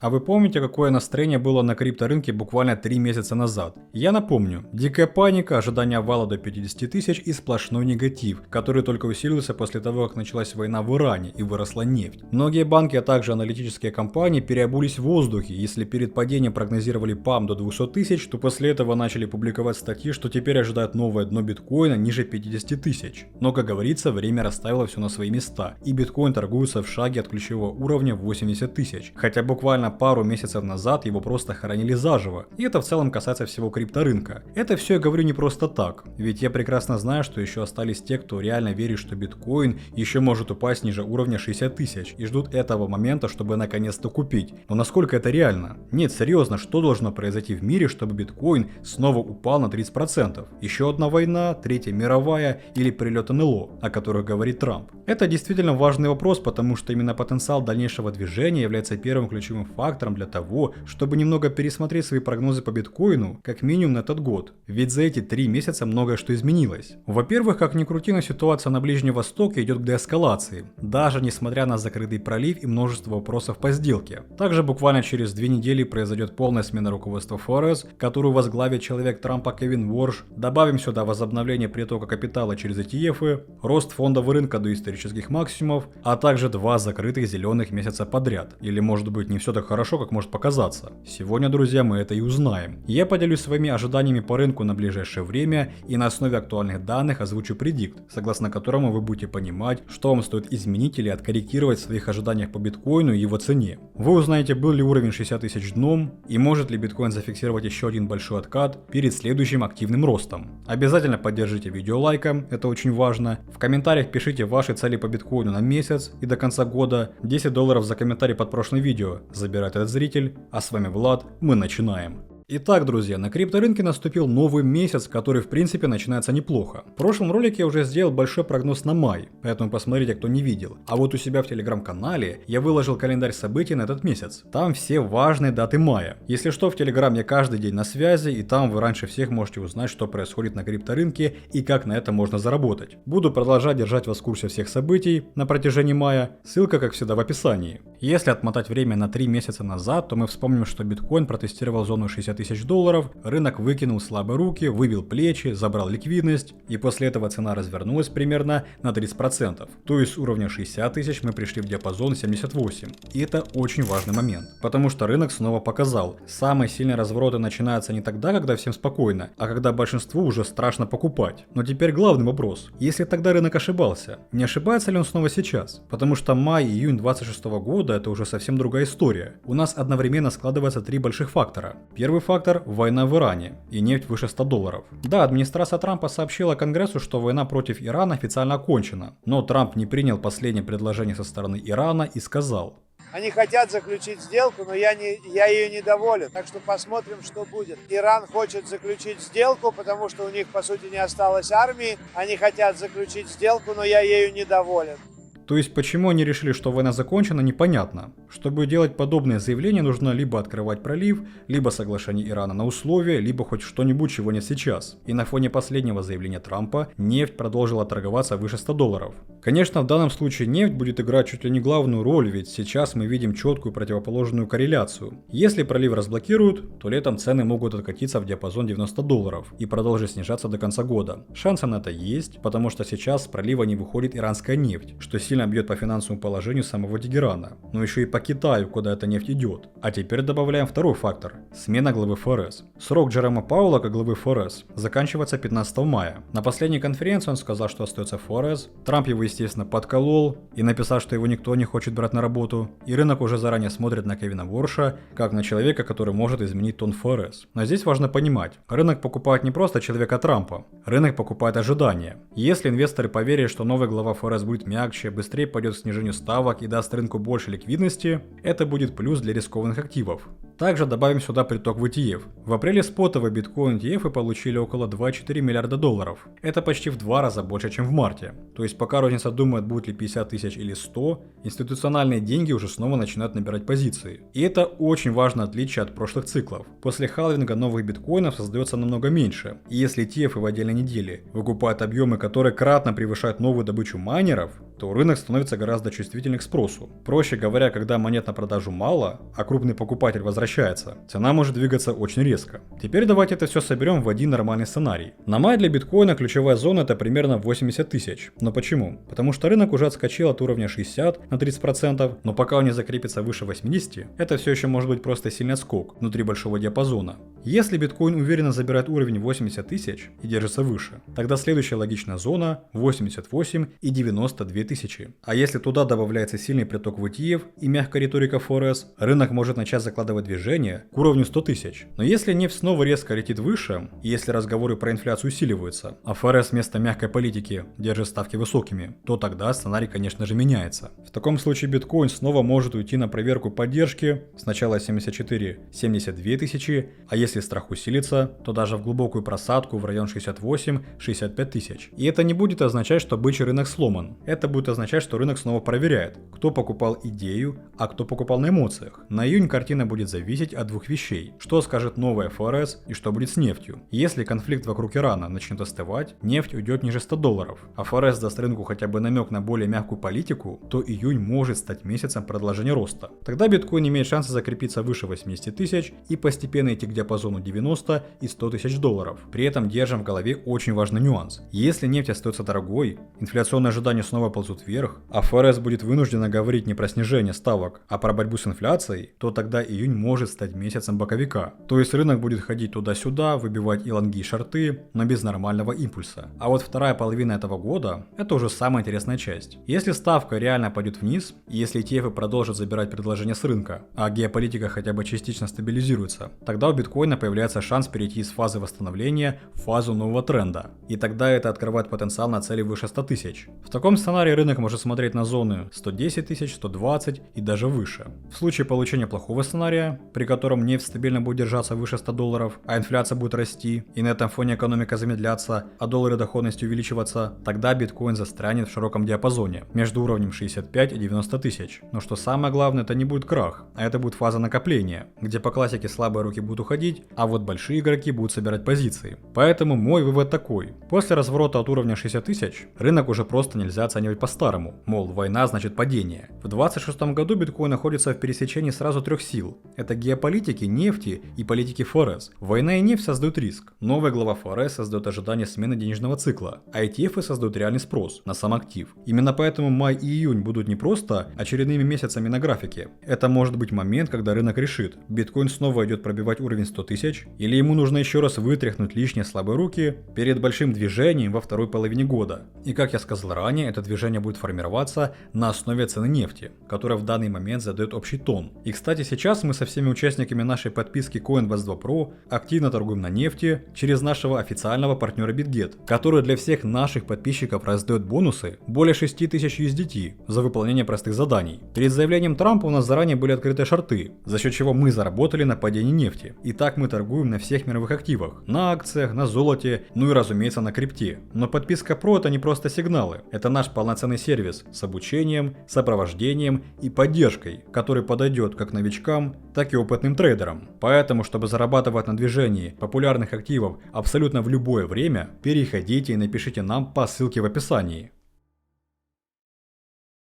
А вы помните, какое настроение было на крипторынке буквально 3 месяца назад? Я напомню, дикая паника, ожидание обвала до 50 тысяч и сплошной негатив, который только усилился после того, как началась война в Иране и выросла нефть. Многие банки, а также аналитические компании переобулись в воздухе. Если перед падением прогнозировали ПАМ до 200 тысяч, то после этого начали публиковать статьи, что теперь ожидают новое дно биткоина ниже 50 тысяч. Но, как говорится, время расставило все на свои места, и биткоин торгуется в шаге от ключевого уровня 80 тысяч. Хотя буквально пару месяцев назад его просто хоронили заживо, и это в целом касается всего крипторынка. Это все я говорю не просто так, ведь я прекрасно знаю, что еще остались те, кто реально верит, что биткоин еще может упасть ниже уровня 60 тысяч и ждут этого момента, чтобы наконец-то купить. Но насколько это реально? Нет, серьезно, что должно произойти в мире, чтобы биткоин снова упал на 30%? Еще одна война, Третья мировая или прилет НЛО, о которых говорит Трамп? Это действительно важный вопрос, потому что именно потенциал дальнейшего движения является первым ключевым фактором для того, чтобы немного пересмотреть свои прогнозы по биткоину, как минимум на этот год. Ведь за эти 3 месяца многое что изменилось. Во-первых, как ни крути, но ситуация на Ближнем Востоке идет к деэскалации, даже несмотря на закрытый пролив и множество вопросов по сделке. Также буквально через 2 недели произойдет полная смена руководства ФРС, которую возглавит человек Трампа Кевин Ворш. Добавим сюда возобновление притока капитала через ETF, рост фондового рынка до исторических максимумов, а также 2 закрытых зеленых месяца подряд. Или может быть не все так хорошо, как может показаться. Сегодня, друзья, мы это и узнаем. Я поделюсь своими ожиданиями по рынку на ближайшее время и на основе актуальных данных озвучу предикт, согласно которому вы будете понимать, что вам стоит изменить или откорректировать в своих ожиданиях по биткоину и его цене. Вы узнаете, был ли уровень 60 тысяч дном и может ли биткоин зафиксировать еще один большой откат перед следующим активным ростом. Обязательно поддержите видео лайком, это очень важно. В комментариях пишите ваши цели по биткоину на месяц и до конца года. $10 за комментарий под прошлым видео забирает этот зритель, а с вами Влад, мы начинаем. Итак, друзья, на крипторынке наступил новый месяц, который в принципе начинается неплохо. В прошлом ролике я уже сделал большой прогноз на май, поэтому посмотрите, кто не видел. А вот у себя в телеграм-канале я выложил календарь событий на этот месяц. Там все важные даты мая. Если что, в телеграм я каждый день на связи, и там вы раньше всех можете узнать, что происходит на крипторынке и как на это можно заработать. Буду продолжать держать вас в курсе всех событий на протяжении мая, ссылка как всегда в описании. Если отмотать время на 3 месяца назад, то мы вспомним, что биткоин протестировал зону 60 тысяч долларов, рынок выкинул слабые руки, выбил плечи, забрал ликвидность, и после этого цена развернулась примерно на 30%. То есть с уровня 60 тысяч мы пришли в диапазон 78. И это очень важный момент, потому что рынок снова показал, самые сильные развороты начинаются не тогда, когда всем спокойно, а когда большинству уже страшно покупать. Но теперь главный вопрос, если тогда рынок ошибался, не ошибается ли он снова сейчас? Потому что май-июнь 26 года это уже совсем другая история. У нас одновременно складывается 3 больших фактора. Первый фактор – война в Иране и нефть выше $100. Да, администрация Трампа сообщила Конгрессу, что война против Ирана официально окончена, но Трамп не принял последнее предложение со стороны Ирана и сказал: они хотят заключить сделку, но я ее недоволен. Так что посмотрим, что будет. Иран хочет заключить сделку, потому что у них, по сути, не осталось армии. Они хотят заключить сделку, но я ею недоволен. То есть почему они решили, что война закончена, непонятно. Чтобы делать подобные заявления, нужно либо открывать пролив, либо соглашение Ирана на условия, либо хоть что-нибудь, чего нет сейчас. И на фоне последнего заявления Трампа нефть продолжила торговаться выше $100. Конечно, в данном случае нефть будет играть чуть ли не главную роль, ведь сейчас мы видим четкую противоположную корреляцию. Если пролив разблокируют, то летом цены могут откатиться в диапазон $90 и продолжить снижаться до конца года. Шансы на это есть, потому что сейчас с пролива не выходит иранская нефть, что сильно бьет по финансовому положению самого Тегерана, но еще и по Китаю, куда эта нефть идет. А теперь добавляем второй фактор – смена главы ФРС. Срок Джерома Пауэлла как главы ФРС заканчивается 15 мая. На последней конференции он сказал, что остается ФРС, Трамп его, естественно, подколол и написал, что его никто не хочет брать на работу, и рынок уже заранее смотрит на Кевина Ворша, как на человека, который может изменить тон ФРС. Но здесь важно понимать, рынок покупает не просто человека Трампа, рынок покупает ожидания. Если инвесторы поверят, что новый глава ФРС будет мягче, быстрее пойдет к снижению ставок и даст рынку больше ликвидности, это будет плюс для рискованных активов. Также добавим сюда приток в ETF. В апреле спотовые биткоин ETF получили около 2,4 миллиарда долларов. Это почти в 2 раза больше, чем в марте. То есть пока розница думает, будет ли 50 тысяч или 100, институциональные деньги уже снова начинают набирать позиции. И это очень важное отличие от прошлых циклов. После халвинга новых биткоинов создается намного меньше. И если ETF в отдельной неделе выкупают объемы, которые кратно превышают новую добычу майнеров, то рынок становится гораздо чувствительнее к спросу. Проще говоря, когда монет на продажу мало, а крупный покупатель возвращается, цена может двигаться очень резко. Теперь давайте это все соберем в один нормальный сценарий. На май для биткоина ключевая зона это примерно 80 тысяч. Но почему? Потому что рынок уже отскочил от уровня 60 на 30%, но пока он не закрепится выше 80, это все еще может быть просто сильный отскок внутри большого диапазона. Если биткоин уверенно забирает уровень 80 тысяч и держится выше, тогда следующая логичная зона 88 и 92 тысячи. А если туда добавляется сильный приток в ETF и мягкая риторика ФРС, рынок может начать закладывать движение к уровню 100 тысяч. Но если нефть снова резко летит выше, и если разговоры про инфляцию усиливаются, а ФРС вместо мягкой политики держит ставки высокими, то тогда сценарий, конечно же, меняется. В таком случае биткоин снова может уйти на проверку поддержки, сначала 74-72 тысячи, а если страх усилится, то даже в глубокую просадку в район 68-65 тысяч. И это не будет означать, что бычий рынок сломан. Это будет означать, что рынок снова проверяет, кто покупал идею, а кто покупал на эмоциях. На июнь картина будет зависеть от двух вещей. Что скажет новая ФРС и что будет с нефтью. Если конфликт вокруг Ирана начнет остывать, нефть уйдет ниже 100 долларов, а ФРС даст рынку хотя бы намек на более мягкую политику, то июнь может стать месяцем продолжения роста. Тогда биткоин имеет шансы закрепиться выше 80 тысяч и постепенно идти к диапазону 90 и 100 тысяч долларов. При этом держим в голове очень важный нюанс. Если нефть остается дорогой, инфляционные ожидания снова ползут вверх, а ФРС будет вынуждена говорить не про снижение ставок, а про борьбу с инфляцией, то тогда июнь может стать месяцем боковика. То есть рынок будет ходить туда-сюда, выбивать и лонги, и шорты, но без нормального импульса. А вот вторая половина этого года – это уже самая интересная часть. Если ставка реально пойдет вниз, и если ETF продолжат забирать предложения с рынка, а геополитика хотя бы частично стабилизируется, тогда у биткоина появляется шанс перейти из фазы восстановления в фазу нового тренда. И тогда это открывает потенциал на цели выше 100 тысяч. В таком сценарии рынок может смотреть на зоны 110 тысяч, 120 и даже выше. В случае получения плохого сценария, при котором нефть стабильно будет держаться выше 100 долларов, а инфляция будет расти, и на этом фоне экономика замедляться, а доллары доходности увеличиваться, тогда биткоин застрянет в широком диапазоне между уровнем 65 и 90 тысяч. Но что самое главное, это не будет крах, а это будет фаза накопления, где по классике слабые руки будут уходить, а вот большие игроки будут собирать позиции. Поэтому мой вывод такой: после разворота от уровня 60 тысяч рынок уже просто нельзя оценивать по-старому, мол, война значит падение. В 2026 году биткоин находится в пересечении сразу трех сил. Это геополитики, нефти и политики ФРС. Война и нефть создают риск. Новая глава ФРС создает ожидание смены денежного цикла, а ETF создают реальный спрос на сам актив. Именно поэтому май и июнь будут не просто очередными месяцами на графике. Это может быть момент, когда рынок решит, биткоин снова идет пробивать уровень 100 тысяч, или ему нужно еще раз вытряхнуть лишние слабые руки перед большим движением во второй половине года. И как я сказал ранее, это движение будет формироваться на основе цены нефти, которая в данный момент задает общий тон. И кстати, сейчас мы со всеми участниками нашей подписки Coin22 Pro активно торгуем на нефти через нашего официального партнера BitGet, который для всех наших подписчиков раздает бонусы более 6000 USDT за выполнение простых заданий. Перед заявлением Трампа у нас заранее были открыты шорты, за счет чего мы заработали на падении нефти. И так мы торгуем на всех мировых активах, на акциях, на золоте, ну и разумеется на крипте. Но подписка Pro это не просто сигналы, это наш полноценный сервис с обучением, сопровождением и поддержкой, который подойдет как новичкам, так и опытным трейдерам. Поэтому, чтобы зарабатывать на движении популярных активов абсолютно в любое время, переходите и напишите нам по ссылке в описании.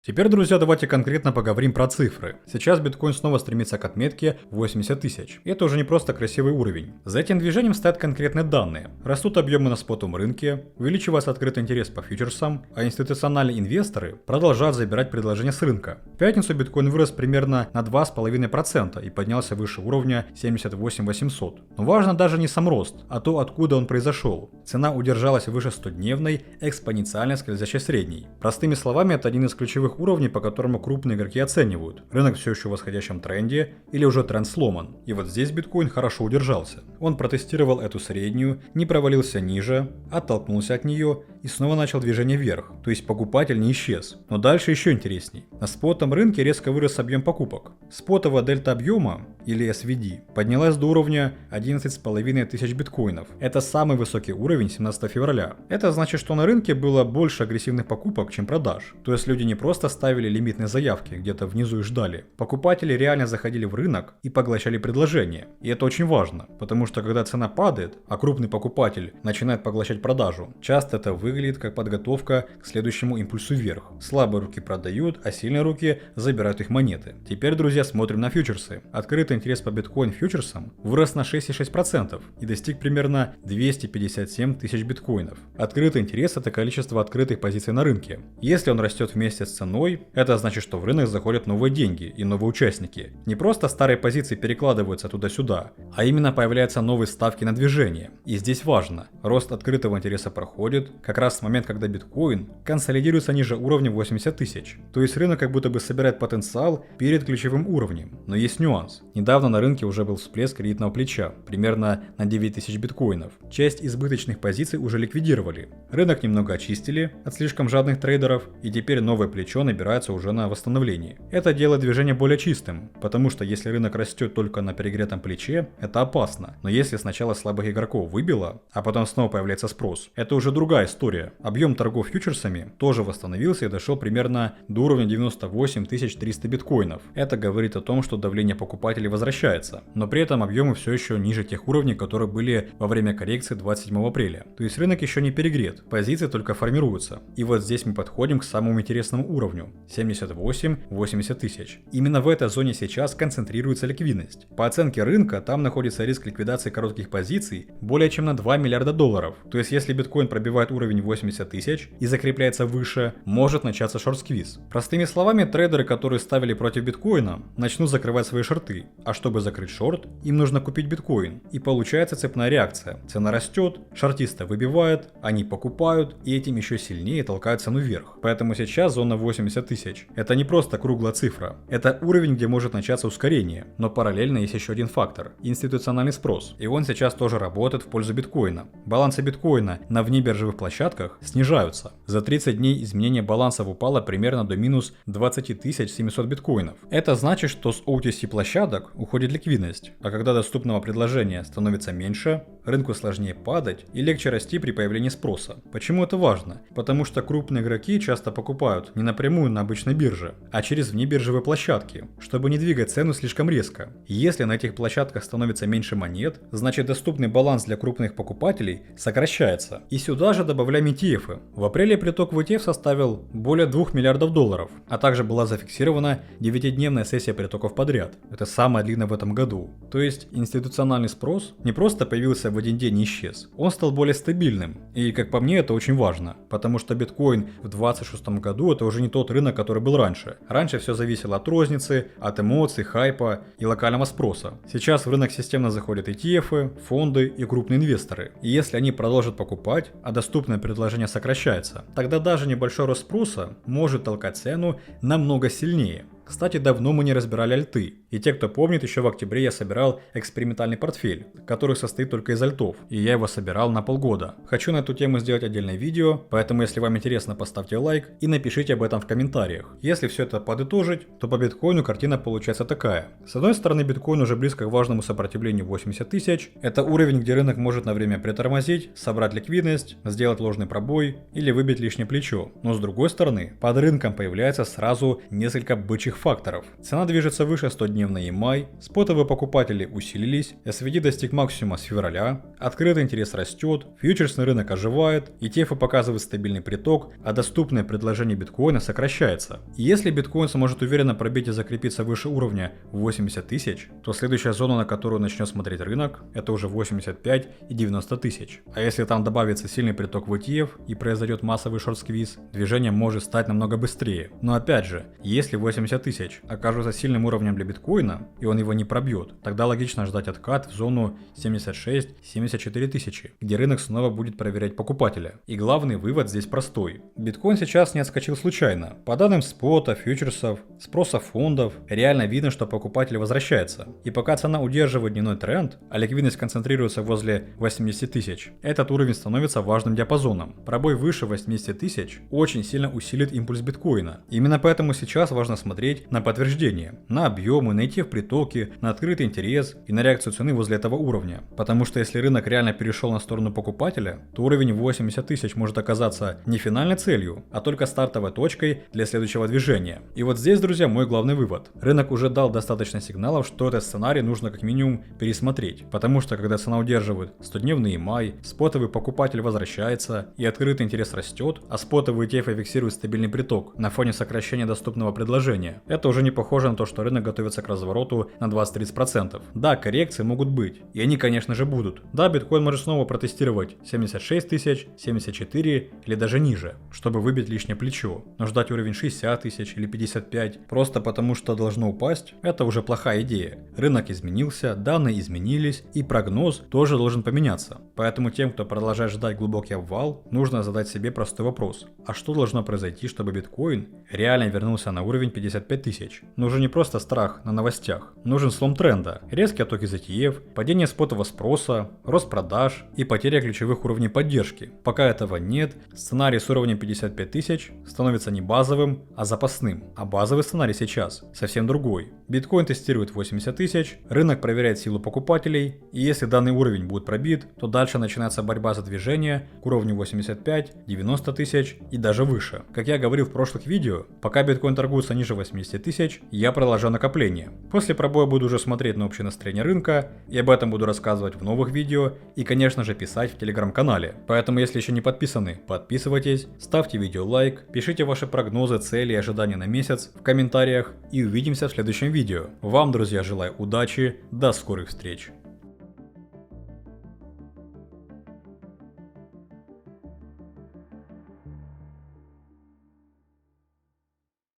Теперь, друзья, давайте конкретно поговорим про цифры. Сейчас биткоин снова стремится к отметке 80 тысяч. И это уже не просто красивый уровень. За этим движением стоят конкретные данные. Растут объемы на спотовом рынке, увеличивается открытый интерес по фьючерсам, а институциональные инвесторы продолжают забирать предложения с рынка. В пятницу биткоин вырос примерно на 2,5% и поднялся выше уровня 78 800. Но важно даже не сам рост, а то, откуда он произошел. Цена удержалась выше 100-дневной экспоненциально скользящей средней. Простыми словами, это один из ключевых уровней, по которому крупные игроки оценивают, рынок все еще в восходящем тренде или уже тренд сломан. И вот здесь биткоин хорошо удержался. Он протестировал эту среднюю, не провалился ниже, оттолкнулся от нее и снова начал движение вверх, то есть покупатель не исчез. Но дальше еще интересней. На спотовом рынке резко вырос объем покупок. Спотовая дельта объема или SVD, поднялась до уровня 11,5 тысяч биткоинов. Это самый высокий уровень 17 февраля. Это значит, что на рынке было больше агрессивных покупок, чем продаж. То есть люди не просто ставили лимитные заявки где-то внизу и ждали. Покупатели реально заходили в рынок и поглощали предложения. И это очень важно, потому что когда цена падает, а крупный покупатель начинает поглощать продажу, часто это выглядит как подготовка к следующему импульсу вверх. Слабые руки продают, а сильные руки забирают их монеты. Теперь, друзья, смотрим на фьючерсы. Открытый интерес по биткоин фьючерсам вырос на 6,6% и достиг примерно 257 тысяч биткоинов. Открытый интерес — это количество открытых позиций на рынке. Если он растет вместе с ценой, это значит, что в рынок заходят новые деньги и новые участники. Не просто старые позиции перекладываются туда-сюда, а именно появляются новые ставки на движение. И здесь важно, рост открытого интереса проходит как раз в момент, когда биткоин консолидируется ниже уровня 80 тысяч. То есть рынок как будто бы собирает потенциал перед ключевым уровнем. Но есть нюанс. Недавно на рынке уже был всплеск кредитного плеча, примерно на 9 тысяч биткоинов. Часть избыточных позиций уже ликвидировали. Рынок немного очистили от слишком жадных трейдеров, и теперь новое плечо набирается уже на восстановлении. Это делает движение более чистым, потому что если рынок растет только на перегретом плече, это опасно. Но если сначала слабых игроков выбило, а потом снова появляется спрос, это уже другая история. Объем торгов фьючерсами тоже восстановился и дошел примерно до уровня 98 300 биткоинов. Это говорит о том, что давление покупателей возвращается, но при этом объемы все еще ниже тех уровней, которые были во время коррекции 27 апреля. То есть рынок еще не перегрет, позиции только формируются. И вот здесь мы подходим к самому интересному уровню – 78-80 тысяч. Именно в этой зоне сейчас концентрируется ликвидность. По оценке рынка, там находится риск ликвидации коротких позиций более чем на 2 миллиарда долларов. То есть если биткоин пробивает уровень 80 тысяч и закрепляется выше, может начаться шорт-сквиз. Простыми словами, трейдеры, которые ставили против биткоина, начнут закрывать свои шорты. А чтобы закрыть шорт, им нужно купить биткоин. И получается цепная реакция. Цена растет, шортисты выбивают, они покупают, и этим еще сильнее толкают цену вверх. Поэтому сейчас зона 80 тысяч. Это не просто круглая цифра. Это уровень, где может начаться ускорение. Но параллельно есть еще один фактор – институциональный спрос. И он сейчас тоже работает в пользу биткоина. Балансы биткоина на внебиржевых площадках снижаются. За 30 дней изменение балансов упало примерно до минус 20 700 биткоинов. Это значит, что с OTC площадок уходит ликвидность, а когда доступного предложения становится меньше, рынку сложнее падать и легче расти при появлении спроса. Почему это важно? Потому что крупные игроки часто покупают не напрямую на обычной бирже, а через внебиржевые площадки, чтобы не двигать цену слишком резко. Если на этих площадках становится меньше монет, значит доступный баланс для крупных покупателей сокращается. И сюда же добавляем ETF. В апреле приток в ETF составил более 2 миллиардов долларов, а также была зафиксирована 9-дневная сессия притоков подряд. Это самая длинная в этом году. То есть институциональный спрос не просто появился в один день и исчез, он стал более стабильным. И как по мне это очень важно, потому что биткоин в 2026 году это уже не тот рынок, который был раньше. Раньше все зависело от розницы, от эмоций, хайпа и локального спроса. Сейчас в рынок системно заходят ETF, фонды и крупные инвесторы. И если они продолжат покупать, а доступное предложение сокращается, тогда даже небольшой рост спроса может толкать цену намного сильнее. Кстати, давно мы не разбирали альты, и те, кто помнит, еще в октябре я собирал экспериментальный портфель, который состоит только из альтов, и я его собирал на полгода. Хочу на эту тему сделать отдельное видео, поэтому если вам интересно, поставьте лайк и напишите об этом в комментариях. Если все это подытожить, то по биткоину картина получается такая. С одной стороны, биткоин уже близко к важному сопротивлению 80 тысяч, это уровень, где рынок может на время притормозить, собрать ликвидность, сделать ложный пробой или выбить лишнее плечо. Но с другой стороны, под рынком появляется сразу несколько бычьих факторов. Цена движется выше 100-дневной EMA, спотовые покупатели усилились, SVD достиг максимума с февраля, открытый интерес растет, фьючерсный рынок оживает, ETF показывают стабильный приток, а доступное предложение биткоина сокращается. И если биткоин сможет уверенно пробить и закрепиться выше уровня 80 тысяч, то следующая зона, на которую начнет смотреть рынок, это уже 85 и 90 тысяч. А если там добавится сильный приток в ETF и произойдет массовый шорт-сквиз, движение может стать намного быстрее. Но опять же, если 80 тысяч окажутся сильным уровнем для биткоина, и он его не пробьет, тогда логично ждать откат в зону 76-74 тысячи, где рынок снова будет проверять покупателя. И главный вывод здесь простой. Биткоин сейчас не отскочил случайно. По данным спота, фьючерсов, спроса фондов, реально видно, что покупатель возвращается. И пока цена удерживает дневной тренд, а ликвидность концентрируется возле 80 тысяч, этот уровень становится важным диапазоном. Пробой выше 80 тысяч очень сильно усилит импульс биткоина. Именно поэтому сейчас важно смотреть смотреть на подтверждение, на объемы, на ETF в притоке, на открытый интерес и на реакцию цены возле этого уровня. Потому что если рынок реально перешел на сторону покупателя, то уровень 80 тысяч может оказаться не финальной целью, а только стартовой точкой для следующего движения. И вот здесь, друзья, мой главный вывод. Рынок уже дал достаточно сигналов, что этот сценарий нужно как минимум пересмотреть. Потому что когда цена удерживает 100-дневный EMA, спотовый покупатель возвращается и открытый интерес растет, а спотовый ETF фиксирует стабильный приток на фоне сокращения доступного предложения. Это уже не похоже на то, что рынок готовится к развороту на 20-30%. Да, коррекции могут быть, и они, конечно же, будут. Да, биткоин может снова протестировать 76 тысяч, 74 или даже ниже, чтобы выбить лишнее плечо. Но ждать уровень 60 тысяч или 55 просто потому, что должно упасть, это уже плохая идея. Рынок изменился, данные изменились, и прогноз тоже должен поменяться. Поэтому тем, кто продолжает ждать глубокий обвал, нужно задать себе простой вопрос. А что должно произойти, чтобы биткоин реально вернулся на уровень 55 тысяч? Нужен не просто страх на новостях, нужен слом тренда, резкий отток из ETF, падение спотового спроса, рост продаж и потеря ключевых уровней поддержки. Пока этого нет, сценарий с уровнем 55 тысяч становится не базовым, а запасным. А базовый сценарий сейчас совсем другой. Биткоин тестирует 80 тысяч, рынок проверяет силу покупателей, и если данный уровень будет пробит, то дальше начинается борьба за движение к уровню 85, 90 тысяч и даже выше. Как я говорил в прошлых видео, пока биткоин торгуется ниже 80 тысяч, я продолжаю накопление. После пробоя буду уже смотреть на общее настроение рынка, и об этом буду рассказывать в новых видео и, конечно же, писать в телеграм-канале. Поэтому, если еще не подписаны, подписывайтесь, ставьте видео лайк, пишите ваши прогнозы, цели и ожидания на месяц в комментариях, и увидимся в следующем видео. Вам, друзья, желаю удачи, до скорых встреч!